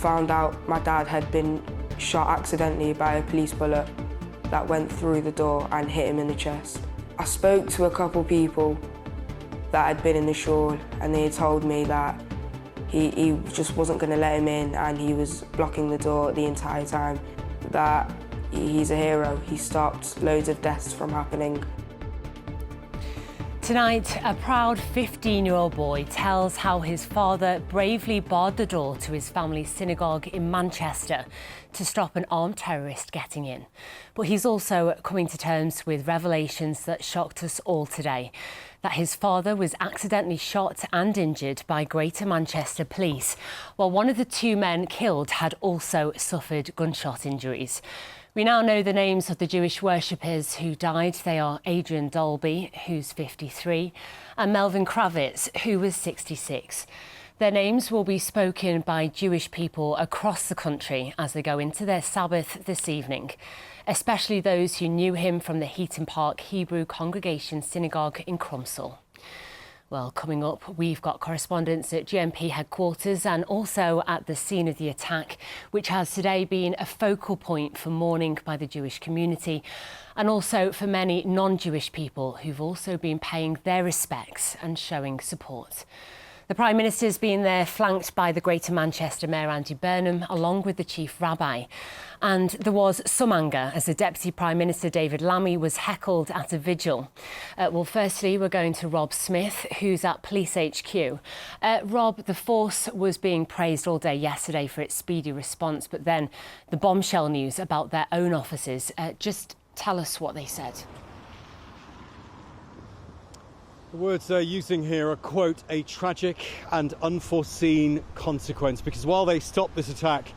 found out my dad had been shot accidentally by a police bullet that went through the door and hit him in the chest. I spoke to a couple people that had been in the shul, and they told me that he just wasn't going to let him in and he was blocking the door the entire time. That he's a hero. He stopped loads of deaths from happening. Tonight, a proud 15-year-old boy tells how his father bravely barred the door to his family's synagogue in Manchester to stop an armed terrorist getting in. But he's also coming to terms with revelations that shocked us all today. That his father was accidentally shot and injured by Greater Manchester Police, while one of the two men killed had also suffered gunshot injuries. We now know the names of the Jewish worshippers who died. They are Adrian Dolby, who's 53, and Melvin Kravitz, who was 66. Their names will be spoken by Jewish people across the country as they go into their Sabbath this evening, especially those who knew him from the Heaton Park Hebrew Congregation Synagogue in Crumsall. Well, coming up, we've got correspondents at GMP headquarters and also at the scene of the attack, which has today been a focal point for mourning by the Jewish community and also for many non-Jewish people who've also been paying their respects and showing support. The Prime Minister's been there flanked by the Greater Manchester Mayor Andy Burnham along with the Chief Rabbi. And there was some anger as the Deputy Prime Minister David Lammy was heckled at a vigil. Well, firstly, we're going to Rob Smith, who's at Police HQ. Rob, the force was being praised all day yesterday for its speedy response, but then the bombshell news about their own officers. Just tell us what they said. The words they're using here are, quote, a tragic and unforeseen consequence, because while they stopped this attack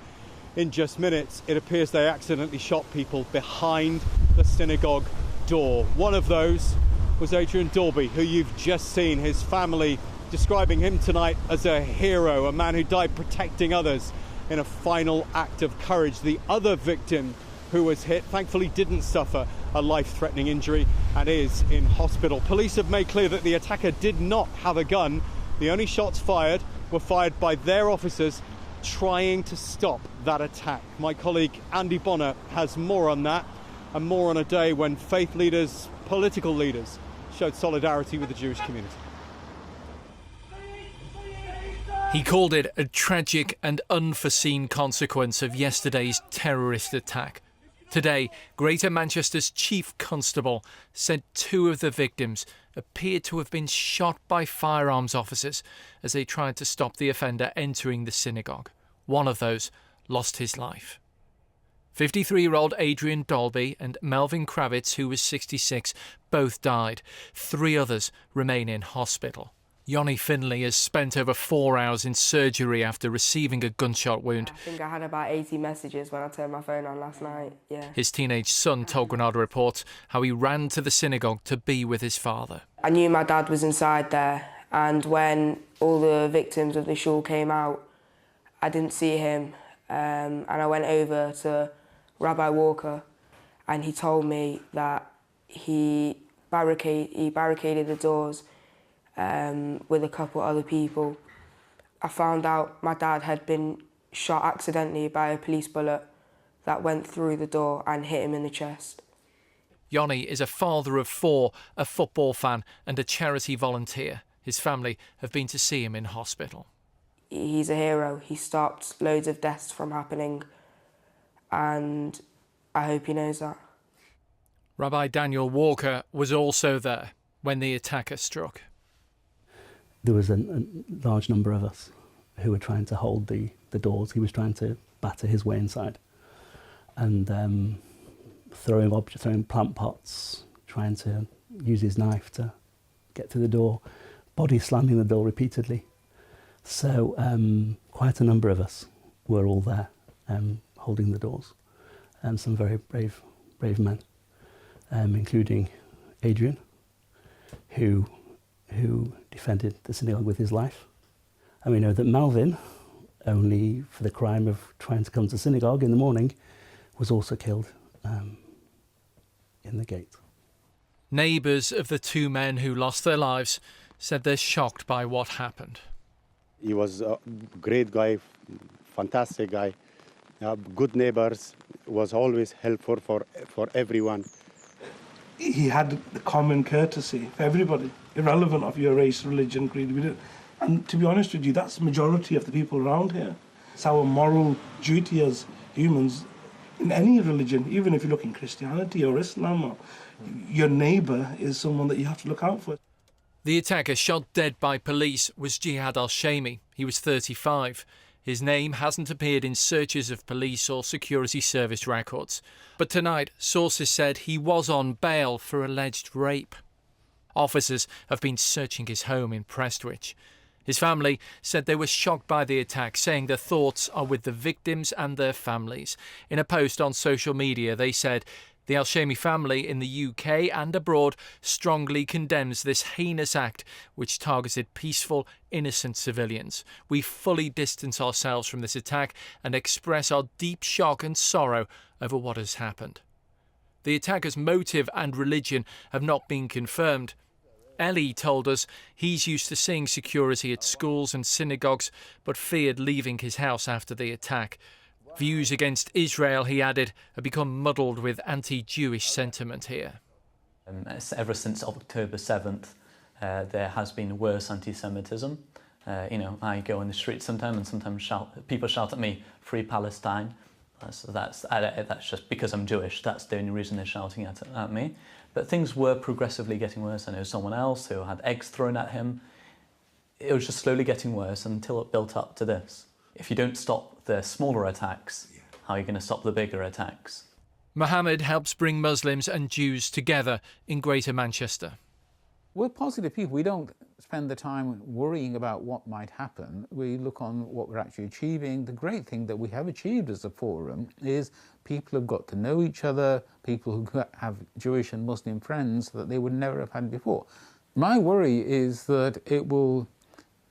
in just minutes, it appears they accidentally shot people behind the synagogue door. One of those was Adrian Dolby, who you've just seen, his family describing him tonight as a hero, a man who died protecting others in a final act of courage. The other victim who was hit thankfully didn't suffer a life-threatening injury and is in hospital. Police have made clear that the attacker did not have a gun. The only shots fired were fired by their officers trying to stop that attack. My colleague Andy Bonner has more on that and more on a day when faith leaders, political leaders, showed solidarity with the Jewish community. He called it a tragic and unforeseen consequence of yesterday's terrorist attack. Today, Greater Manchester's Chief Constable said two of the victims appeared to have been shot by firearms officers as they tried to stop the offender entering the synagogue. One of those lost his life. 53-year-old Adrian Dolby and Melvin Kravitz, who was 66, both died. 3 others remain in hospital. Yoni Finley has spent over 4 hours in surgery after receiving a gunshot wound. I think I had about 80 messages when I turned my phone on last night, yeah. His teenage son told Granada Reports how he ran to the synagogue to be with his father. I knew my dad was inside there, and when all the victims of the shul came out, I didn't see him, and I went over to Rabbi Walker, and he told me that he barricaded the doors with a couple other people. I found out my dad had been shot accidentally by a police bullet that went through the door and hit him in the chest. Yoni is a father of 4, a football fan and a charity volunteer. His family have been to see him in hospital. He's a hero. He stopped loads of deaths from happening, and I hope he knows that. Rabbi Daniel Walker was also there when the attacker struck. There was a large number of us who were trying to hold the doors. He was trying to batter his way inside and throwing plant pots, trying to use his knife to get to the door, body slamming the door repeatedly. So quite a number of us were all there holding the doors, and some very brave men, including Adrian, who defended the synagogue with his life. And we know that Melvin, only for the crime of trying to come to synagogue in the morning, was also killed in the gate. Neighbours of the 2 men who lost their lives said they're shocked by what happened. He was a great guy, fantastic guy, good neighbors, was always helpful for everyone. He had the common courtesy for everybody, irrelevant of your race, religion, creed. And to be honest with you, that's the majority of the people around here. It's our moral duty as humans in any religion, even if you look in Christianity or Islam, or your neighbour is someone that you have to look out for. The attacker shot dead by police was Jihad al-Shami. He was 35. His name hasn't appeared in searches of police or security service records. But tonight, sources said he was on bail for alleged rape. Officers have been searching his home in Prestwich. His family said they were shocked by the attack, saying their thoughts are with the victims and their families. In a post on social media, they said the Al-Shami family in the UK and abroad strongly condemns this heinous act which targeted peaceful, innocent civilians. We fully distance ourselves from this attack and express our deep shock and sorrow over what has happened. The attacker's motive and religion have not been confirmed. Ellie told us he's used to seeing security at schools and synagogues, but feared leaving his house after the attack. Views against Israel, he added, have become muddled with anti-Jewish sentiment here. Ever since October 7th, there has been worse antisemitism. I go in the street sometimes and sometimes people shout at me, "Free Palestine." So that's just because I'm Jewish. That's the only reason they're shouting at me. But things were progressively getting worse. I know someone else who had eggs thrown at him. It was just slowly getting worse until it built up to this. If you don't stop the smaller attacks, how are you going to stop the bigger attacks? Mohammed helps bring Muslims and Jews together in Greater Manchester. We're positive people. We don't spend the time worrying about what might happen. We look on what we're actually achieving. The great thing that we have achieved as a forum is people have got to know each other, people who have Jewish and Muslim friends that they would never have had before. My worry is that it will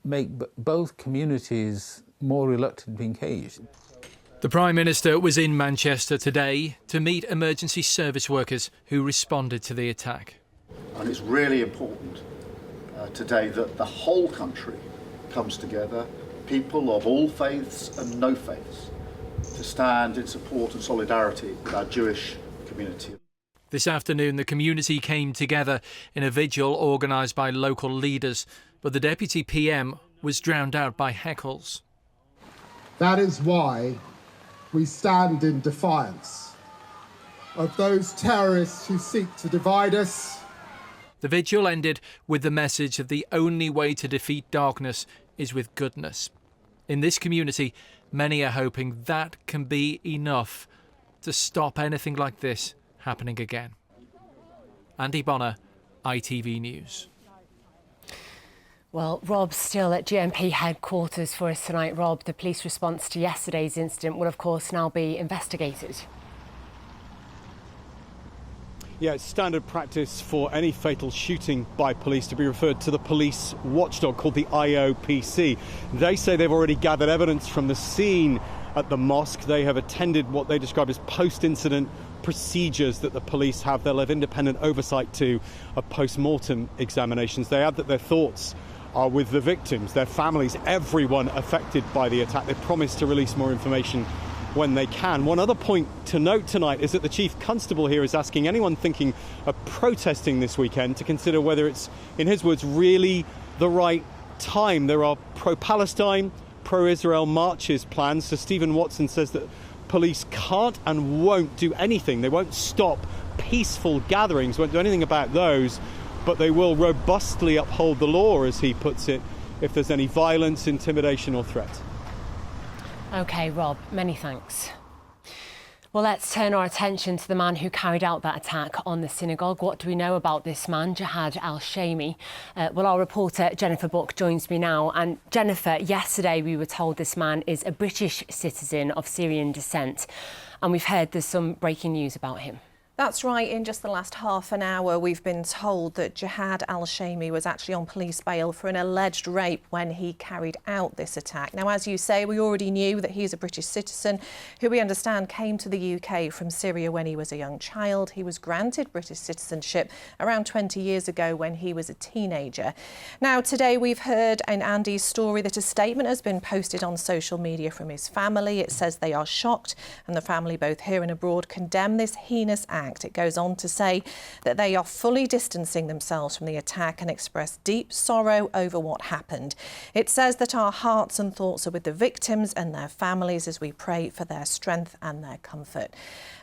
make both communities more reluctant to be engaged. The Prime Minister was in Manchester today to meet emergency service workers who responded to the attack. And it's really important today that the whole country comes together, people of all faiths and no faiths, to stand in support and solidarity with our Jewish community. This afternoon, the community came together in a vigil organised by local leaders, but the Deputy PM was drowned out by heckles. That is why we stand in defiance of those terrorists who seek to divide us. The vigil ended with the message that the only way to defeat darkness is with goodness. In this community, many are hoping that can be enough to stop anything like this happening again. Andy Bonner, ITV News. Well, Rob's still at GMP headquarters for us tonight. Rob, the police response to yesterday's incident will, of course, now be investigated. Yeah, it's standard practice for any fatal shooting by police to be referred to the police watchdog called the IOPC. They say they've already gathered evidence from the scene at the mosque. They have attended what they describe as post-incident procedures that the police have. They'll have independent oversight to of post-mortem examinations. They add that their thoughts are with the victims, their families, everyone affected by the attack. They promise to release more information when they can. One other point to note tonight is that the Chief Constable here is asking anyone thinking of protesting this weekend to consider whether it's, in his words, really the right time. There are pro-Palestine, pro-Israel marches planned. So Stephen Watson says that police can't and won't do anything. They won't stop peaceful gatherings, won't do anything about those, but they will robustly uphold the law, as he puts it, if there's any violence, intimidation or threat. OK, Rob, many thanks. Well, let's turn our attention to the man who carried out that attack on the synagogue. What do we know about this man, Jihad al-Shami? Well, our reporter Jennifer Buck joins me now. And Jennifer, yesterday we were told this man is a British citizen of Syrian descent. And we've heard there's some breaking news about him. That's right. In just the last half an hour, we've been told that Jihad al-Shami was actually on police bail for an alleged rape when he carried out this attack. Now, as you say, we already knew that he's a British citizen who we understand came to the UK from Syria when he was a young child. He was granted British citizenship around 20 years ago when he was a teenager. Now, today we've heard in Andy's story that a statement has been posted on social media from his family. It says they are shocked, and the family, both here and abroad, condemn this heinous act. It goes on to say that they are fully distancing themselves from the attack and express deep sorrow over what happened. It says that our hearts and thoughts are with the victims and their families as we pray for their strength and their comfort.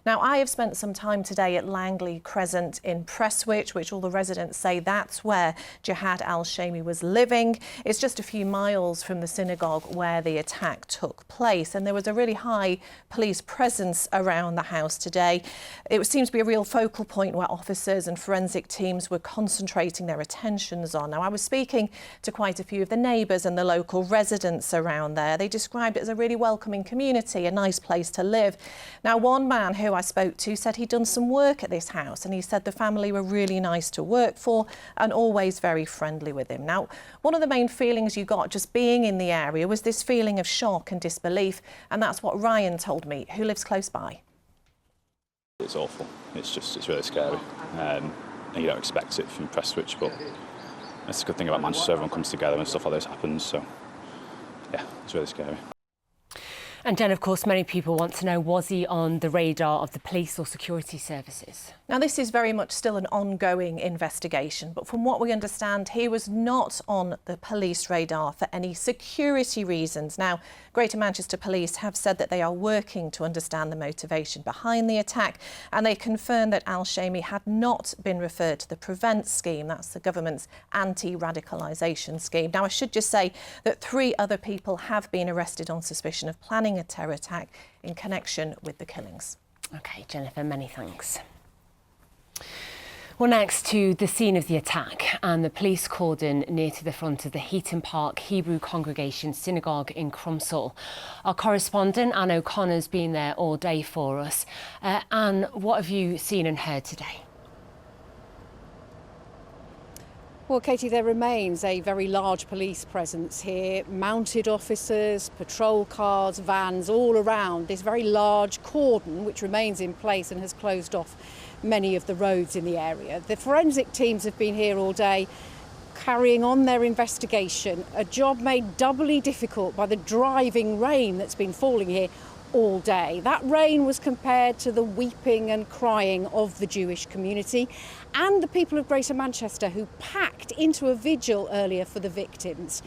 Now, I have spent some time today at Langley Crescent in Prestwich, which all the residents say that's where Jihad al-Shami was living. It's just a few miles from the synagogue where the attack took place, and there was a really high police presence around the house today. It seems to be a real focal point where officers and forensic teams were concentrating their attentions on. Now, I was speaking to quite a few of the neighbours and the local residents around there. They described it as a really welcoming community, a nice place to live. Now, one man who I spoke to said he'd done some work at this house, and he said the family were really nice to work for and always very friendly with him. Now, one of the main feelings you got just being in the area was this feeling of shock and disbelief, and that's what Ryan told me, who lives close by. It's awful. It's really scary. You don't expect it from Prestwich, but it's a good thing about Manchester. Everyone comes together and stuff like this happens. So, yeah, it's really scary. And Jen, of course, many people want to know, was he on the radar of the police or security services? Now, this is very much still an ongoing investigation, but from what we understand, he was not on the police radar for any security reasons. Now, Greater Manchester Police have said that they are working to understand the motivation behind the attack, and they confirmed that al-Shami had not been referred to the PREVENT scheme. That's the government's anti-radicalisation scheme. Now, I should just say that 3 other people have been arrested on suspicion of planning a terror attack in connection with the killings. OK, Jennifer, many thanks. Well, next to the scene of the attack and the police cordon near to the front of the Heaton Park Hebrew Congregation Synagogue in Crumsall. Our correspondent Anne O'Connor's been there all day for us. Anne, what have you seen and heard today? Well, Katie, there remains a very large police presence here, mounted officers, patrol cars, vans, all around this very large cordon which remains in place and has closed off many of the roads in the area. The forensic teams have been here all day carrying on their investigation, a job made doubly difficult by the driving rain that's been falling here all day. That rain was compared to the weeping and crying of the Jewish community and the people of Greater Manchester who packed into a vigil earlier for the victims.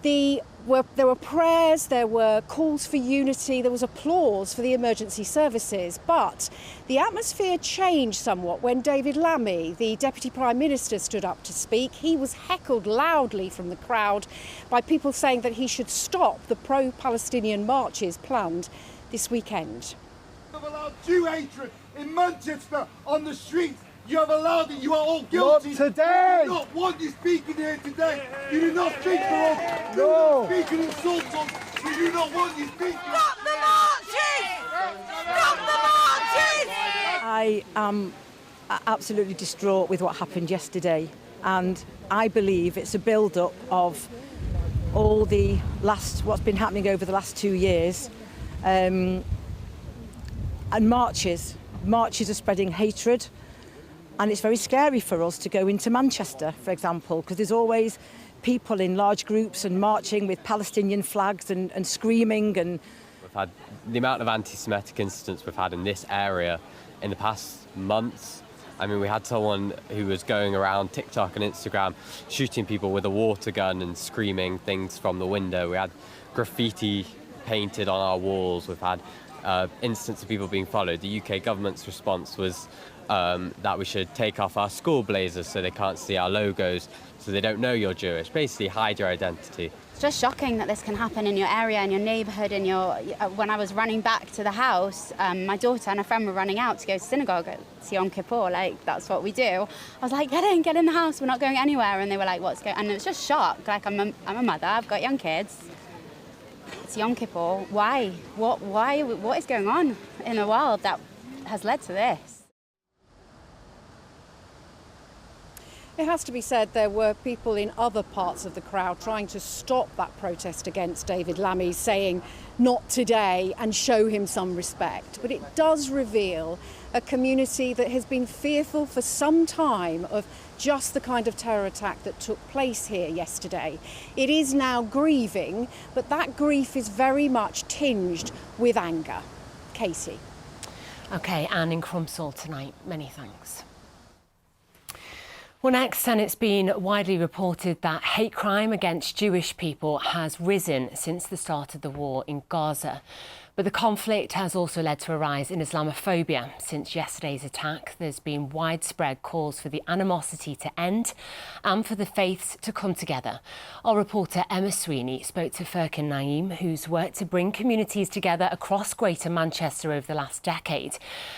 There were prayers, there were calls for unity, there was applause for the emergency services, but the atmosphere changed somewhat when David Lammy, the Deputy Prime Minister, stood up to speak. He was heckled loudly from the crowd by people saying that he should stop the pro-Palestinian marches planned this weekend. You have allowed Jew hatred in Manchester on the streets. You have allowed it. You are all guilty. Not today. You do not want you speaking here today. You do not speak for us. No. You do not speak and insult us. You do not want you speaking. Stop the marches! Stop the marches! I am absolutely distraught with what happened yesterday, and I believe it's a build-up of all the what's been happening over the last 2 years, and marches are spreading hatred. And it's very scary for us to go into Manchester, for example, because there's always people in large groups and marching with Palestinian flags and screaming. And we've had the amount of anti-Semitic incidents we've had in this area in the past months. I mean, we had someone who was going around TikTok and Instagram shooting people with a water gun and screaming things from the window. We had graffiti painted on our walls. We've had instances of people being followed. The UK government's response was that we should take off our school blazers so they can't see our logos, so they don't know you're Jewish. Basically, hide your identity. It's just shocking that this can happen in your area, in your neighbourhood, in your. When I was running back to the house, my daughter and a friend were running out to go to synagogue at Yom Kippur. Like, that's what we do. I was like, get in the house. We're not going anywhere. And they were like, what's going? And it was just shock. Like, I'm a mother. I've got young kids. It's Yom Kippur. Why? What is going on in the world that has led to this? It has to be said there were people in other parts of the crowd trying to stop that protest against David Lammy, saying not today, and show him some respect. But it does reveal a community that has been fearful for some time of just the kind of terror attack that took place here yesterday. It is now grieving, but that grief is very much tinged with anger. Katie. OK, Anne in Crumpsall tonight. Many thanks. Well, next, and it's been widely reported that hate crime against Jewish people has risen since the start of the war in Gaza. But the conflict has also led to a rise in Islamophobia. Since yesterday's attack, there's been widespread calls for the animosity to end and for the faiths to come together. Our reporter Emma Sweeney spoke to Furkan Naeem, who's worked to bring communities together across Greater Manchester over the last decade.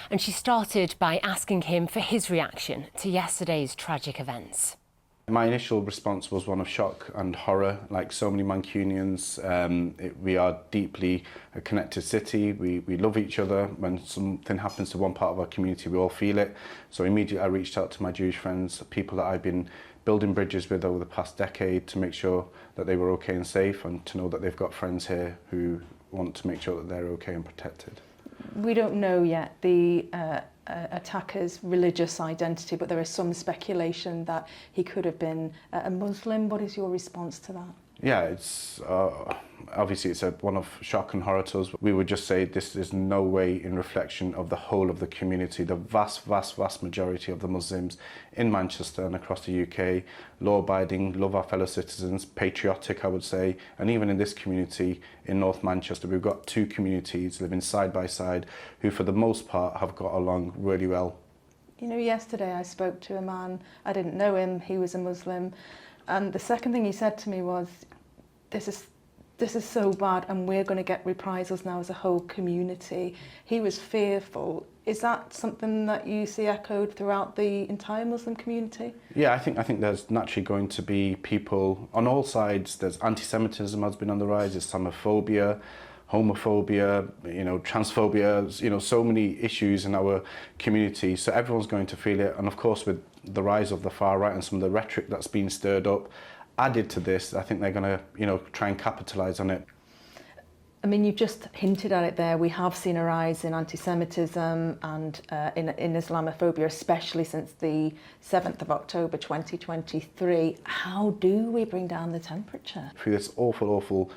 And she started by asking him for his reaction to yesterday's tragic events. My initial response was one of shock and horror. Like so many Mancunians, we are deeply a connected city. We love each other. When something happens to one part of our community, we all feel it. So immediately I reached out to my Jewish friends, people that I've been building bridges with over the past decade, to make sure that they were okay and safe, and to know that they've got friends here who want to make sure that they're okay and protected. We don't know yet the attacker's religious identity, but there is some speculation that he could have been a Muslim. What is your response to that? Yeah, it's obviously it's one of shock and horror to us. We would just say this is no way in reflection of the whole of the community. The vast majority of the Muslims in Manchester and across the UK, law-abiding, love our fellow citizens, patriotic, I would say, and even in this community in North Manchester, we've got two communities living side by side who, for the most part, have got along really well. You know, yesterday I spoke to a man, I didn't know him, he was a Muslim, and the second thing he said to me was, this is so bad and we're going to get reprisals now as a whole community. He was fearful. Is that something that you see echoed throughout the entire Muslim community? Yeah, I think there's naturally going to be people on all sides. There's antisemitism has been on the rise, Islamophobia, homophobia, transphobia, so many issues in our community. So everyone's going to feel it. And of course, with the rise of the far right and some of the rhetoric that's been stirred up, added to this, I think they're going to, try and capitalise on it. I mean, you've just hinted at it there. We have seen a rise in antisemitism and in Islamophobia, especially since the 7th of October 2023. How do we bring down the temperature? Through this awful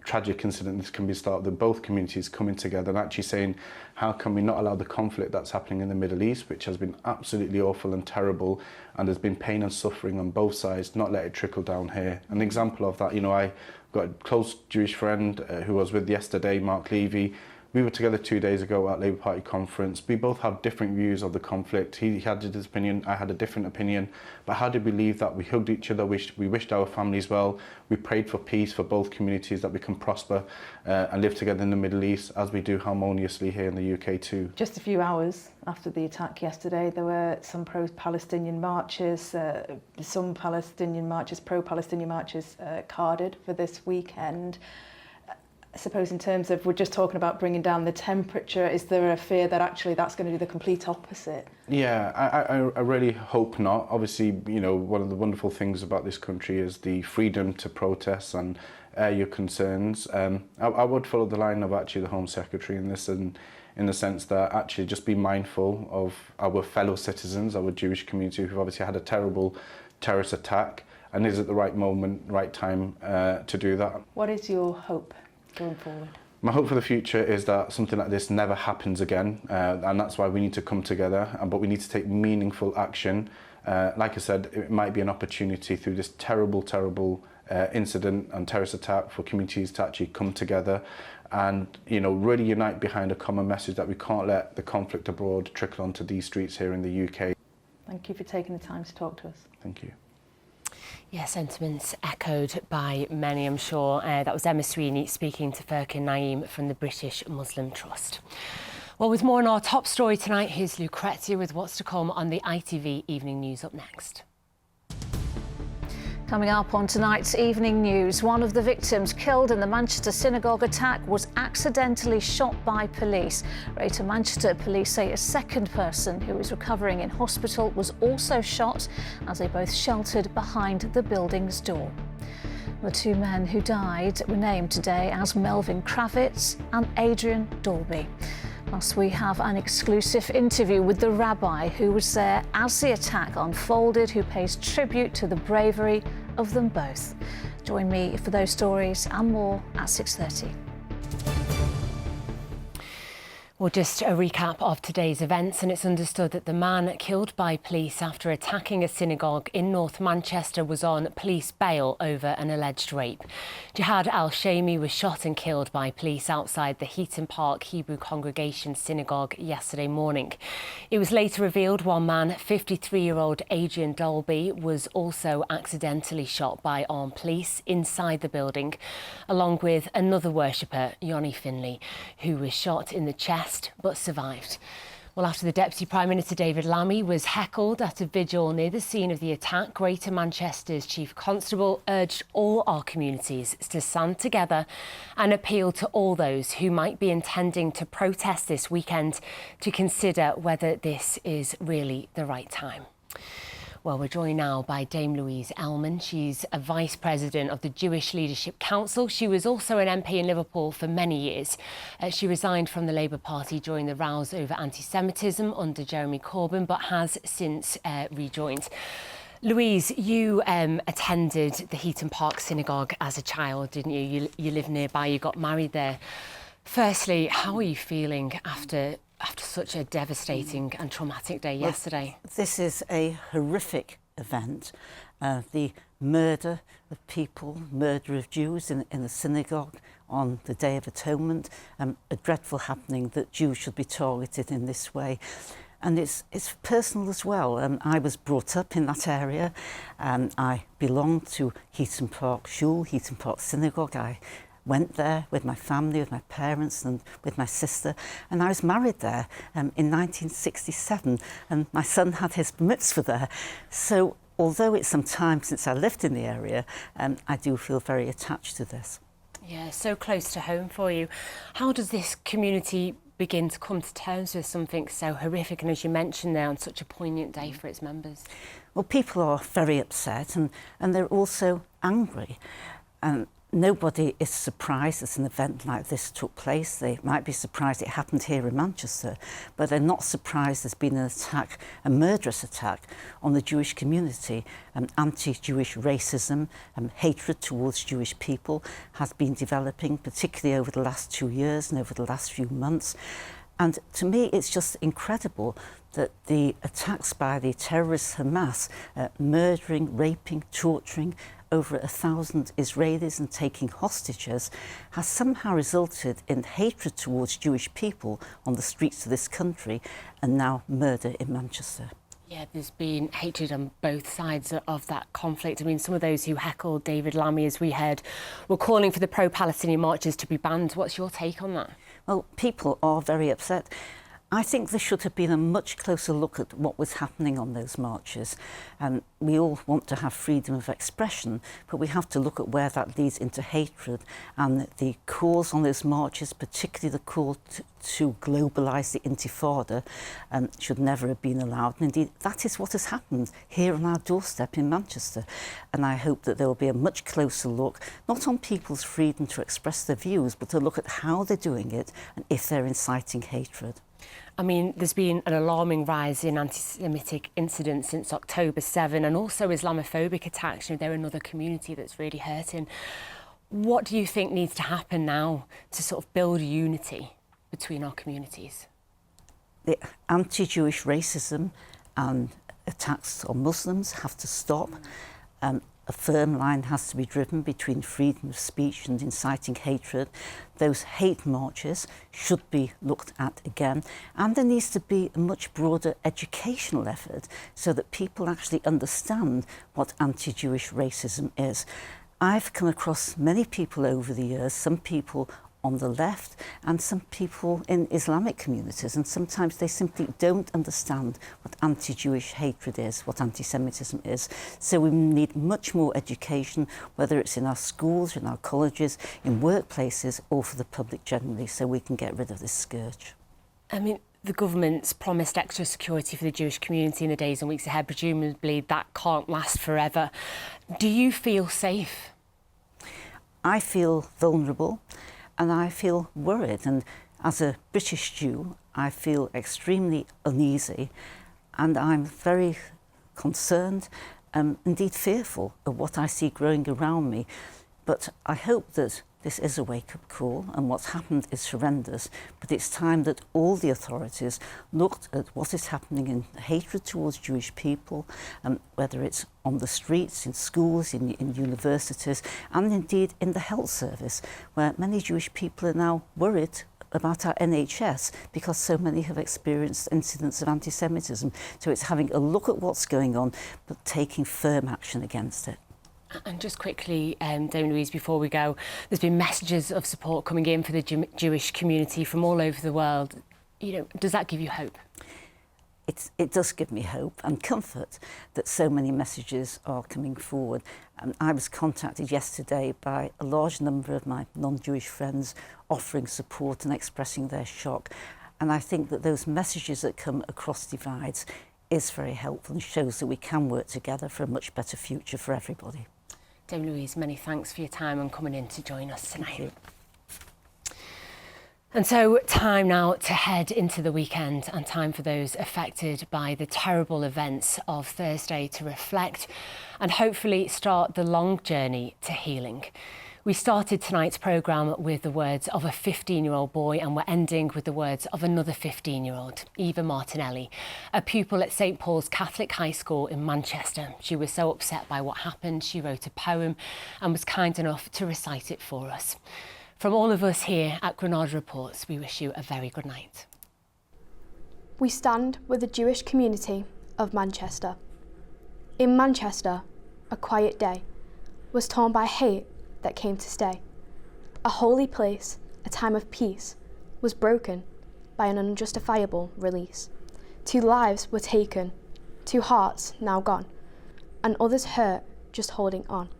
tragic incident, this can be started with both communities coming together and actually saying, how can we not allow the conflict that's happening in the Middle East, which has been absolutely awful and terrible, and there's been pain and suffering on both sides, not let it trickle down here. An example of that, I got a close Jewish friend who I was with yesterday, Mark Levy. We were together 2 days ago at Labour Party conference. We both have different views of the conflict. He had his opinion, I had a different opinion. But how did we leave that? We hugged each other, we wished our families well. We prayed for peace for both communities, that we can prosper and live together in the Middle East as we do harmoniously here in the UK too. Just a few hours after the attack yesterday, there were some pro-Palestinian marches, pro-Palestinian marches carded for this weekend. I suppose in terms of, we're just talking about bringing down the temperature, is there a fear that actually that's going to do the complete opposite? Yeah, I really hope not. Obviously, one of the wonderful things about this country is the freedom to protest and air your concerns. I would follow the line of actually the Home Secretary in this, and in the sense that actually just be mindful of our fellow citizens, our Jewish community, who've obviously had a terrible terrorist attack, and is it the right moment, right time to do that? What is your hope going forward? My hope for the future is that something like this never happens again, and that's why we need to come together, but we need to take meaningful action. Like I said, it might be an opportunity through this terrible incident and terrorist attack for communities to actually come together and really unite behind a common message that we can't let the conflict abroad trickle onto these streets here in the UK. Thank you for taking the time to talk to us. Thank you. Yeah, sentiments echoed by many, I'm sure. That was Emma Sweeney speaking to Furkan Naeem from the British Muslim Trust. Well, with more on our top story tonight, here's Lucrezia with what's to come on the ITV Evening News up next. Coming up on tonight's evening news, one of the victims killed in the Manchester Synagogue attack was accidentally shot by police. Greater Manchester police say a second person who is recovering in hospital was also shot as they both sheltered behind the building's door. The two men who died were named today as Melvin Kravitz and Adrian Dolby. Plus, we have an exclusive interview with the rabbi who was there as the attack unfolded, who pays tribute to the bravery of them both. Join me for those stories and more at 6:30. Well, just a recap of today's events, and it's understood that the man killed by police after attacking a synagogue in North Manchester was on police bail over an alleged rape. Jihad al-Shami was shot and killed by police outside the Heaton Park Hebrew Congregation Synagogue yesterday morning. It was later revealed one man, 53-year-old Adrian Dolby, was also accidentally shot by armed police inside the building, along with another worshipper, Yoni Finley, who was shot in the chest but survived. Well, after the Deputy Prime Minister David Lammy was heckled at a vigil near the scene of the attack, Greater Manchester's Chief Constable urged all our communities to stand together and appeal to all those who might be intending to protest this weekend to consider whether this is really the right time. Well, we're joined now by Dame Louise Ellman. She's a Vice President of the Jewish Leadership Council. She was also an MP in Liverpool for many years. She resigned from the Labour Party during the rows over anti-Semitism under Jeremy Corbyn, but has since rejoined. Louise, you attended the Heaton Park Synagogue as a child, didn't you? You live nearby, you got married there. Firstly, how are you feeling after such a devastating and traumatic day yesterday? This is a horrific event. The murder of people, murder of Jews in the synagogue on the Day of Atonement, a dreadful happening that Jews should be targeted in this way. And it's personal as well. I was brought up in that area. I belonged to Heaton Park Shul, Heaton Park Synagogue. I went there with my family, with my parents and with my sister, and I was married there in 1967, and my son had his mitzvah there. So although it's some time since I lived in the area, I do feel very attached to this. Yeah, so close to home for you. How does this community begin to come to terms with something so horrific and, as you mentioned there, on such a poignant day for its members? Well, people are very upset and they're also angry. Nobody is surprised that an event like this took place. They might be surprised it happened here in Manchester, but they're not surprised there's been an attack, a murderous attack on the Jewish community. Anti-Jewish racism, hatred towards Jewish people has been developing, particularly over the last 2 years and over the last few months. And to me, it's just incredible that the attacks by the terrorist Hamas, murdering, raping, torturing over 1,000 Israelis and taking hostages, has somehow resulted in hatred towards Jewish people on the streets of this country and now murder in Manchester. Yeah, there's been hatred on both sides of that conflict. I mean, some of those who heckled David Lammy, as we heard, were calling for the pro-Palestinian marches to be banned. What's your take on that? Well, people are very upset. I think there should have been a much closer look at what was happening on those marches. We all want to have freedom of expression, but we have to look at where that leads into hatred. And the calls on those marches, particularly the call to globalise the Intifada, should never have been allowed. And indeed, that is what has happened here on our doorstep in Manchester. And I hope that there will be a much closer look, not on people's freedom to express their views, but to look at how they're doing it and if they're inciting hatred. I mean, there's been an alarming rise in anti-Semitic incidents since October 7 and also Islamophobic attacks. You know, they're another community that's really hurting. What do you think needs to happen now to sort of build unity between our communities? The anti-Jewish racism and attacks on Muslims have to stop. A firm line has to be driven between freedom of speech and inciting hatred. Those hate marches should be looked at again. And there needs to be a much broader educational effort so that people actually understand what anti-Jewish racism is. I've come across many people over the years, some people on the left and some people in Islamic communities, and sometimes they simply don't understand what anti-Jewish hatred is, what anti-Semitism is. So we need much more education, whether it's in our schools, in our colleges, in workplaces, or for the public generally, so we can get rid of this scourge. I mean, the government's promised extra security for the Jewish community in the days and weeks ahead. Presumably that can't last forever. Do you feel safe? I feel vulnerable and I feel worried, and as a British Jew I feel extremely uneasy, and I'm very concerned, indeed fearful of what I see growing around me. But I hope that this is a wake-up call, and what's happened is horrendous, but it's time that all the authorities looked at what is happening in hatred towards Jewish people, whether it's on the streets, in schools, in universities, and indeed in the health service, where many Jewish people are now worried about our NHS because so many have experienced incidents of anti-Semitism. So it's having a look at what's going on, but taking firm action against it. And just quickly, Dame Louise, before we go, there's been messages of support coming in for the Jewish community from all over the world. You know, does that give you hope? It does give me hope and comfort that so many messages are coming forward. I was contacted yesterday by a large number of my non-Jewish friends offering support and expressing their shock. And I think that those messages that come across divides is very helpful and shows that we can work together for a much better future for everybody. Dame Louise, many thanks for your time and coming in to join us tonight. And so time now to head into the weekend, and time for those affected by the terrible events of Thursday to reflect and hopefully start the long journey to healing. We started tonight's programme with the words of a 15-year-old boy, and we're ending with the words of another 15-year-old, Eva Martinelli, a pupil at St Paul's Catholic High School in Manchester. She was so upset by what happened, she wrote a poem and was kind enough to recite it for us. From all of us here at Granada Reports, we wish you a very good night. We stand with the Jewish community of Manchester. In Manchester, a quiet day was torn by hate that came to stay. A holy place, a time of peace, was broken by an unjustifiable release. 2 lives were taken, 2 hearts now gone, and others hurt just holding on.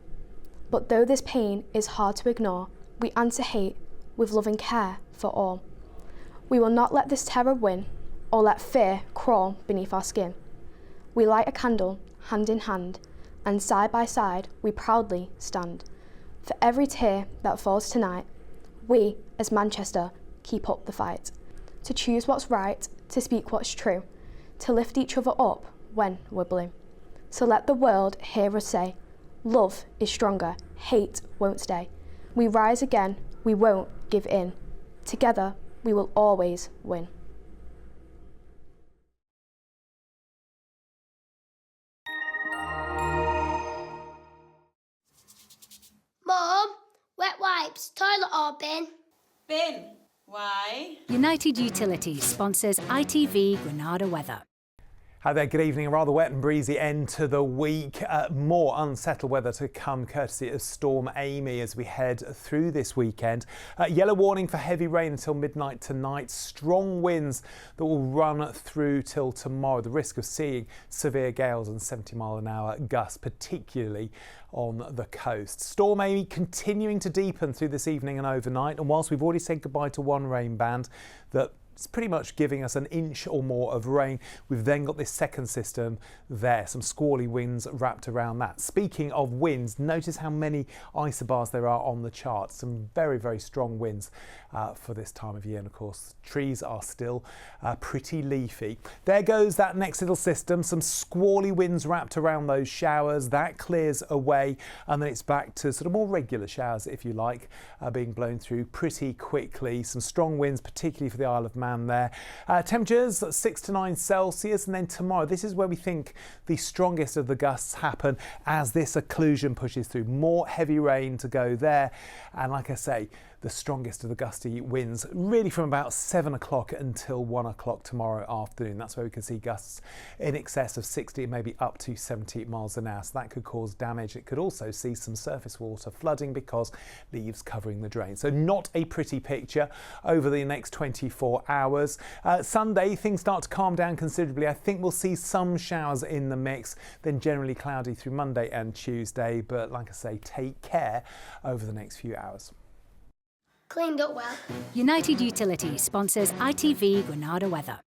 But though this pain is hard to ignore, we answer hate with loving care for all. We will not let this terror win or let fear crawl beneath our skin. We light a candle hand in hand, and side by side we proudly stand. For every tear that falls tonight, we, as Manchester, keep up the fight. To choose what's right, to speak what's true, to lift each other up when we're blue. So let the world hear us say, love is stronger, hate won't stay. We rise again, we won't give in. Together, we will always win. Mum, wet wipes, toilet or bin? Bin. Why? United Utilities sponsors ITV Granada weather. Hi there, good evening. A rather wet and breezy end to the week. More unsettled weather to come courtesy of Storm Amy as we head through this weekend. Yellow warning for heavy rain until midnight tonight. Strong winds that will run through till tomorrow. The risk of seeing severe gales and 70-mile-an-hour gusts, particularly on the coast. Storm Amy continuing to deepen through this evening and overnight. And whilst we've already said goodbye to one rain band that it's pretty much giving us an inch or more of rain, we've then got this second system there, some squally winds wrapped around that. Speaking of winds, notice how many isobars there are on the chart. Some very, very strong winds for this time of year, and of course trees are still pretty leafy. There goes that next little system, some squally winds wrapped around those showers. That clears away, and then it's back to sort of more regular showers, if you like, being blown through pretty quickly. Some strong winds, particularly for the Isle of Man there. Temperatures 6 to 9 Celsius, and then tomorrow, this is where we think the strongest of the gusts happen as this occlusion pushes through. More heavy rain to go there, and like I say, the strongest of the gusty winds, really from about 7 o'clock until 1 o'clock tomorrow afternoon. That's where we could see gusts in excess of 60, maybe up to 70 miles an hour. So that could cause damage. It could also see some surface water flooding because leaves covering the drain. So not a pretty picture over the next 24 hours. Sunday, things start to calm down considerably. I think we'll see some showers in the mix, then generally cloudy through Monday and Tuesday. But like I say, take care over the next few hours. Cleaned up well. United Utilities sponsors ITV Granada weather.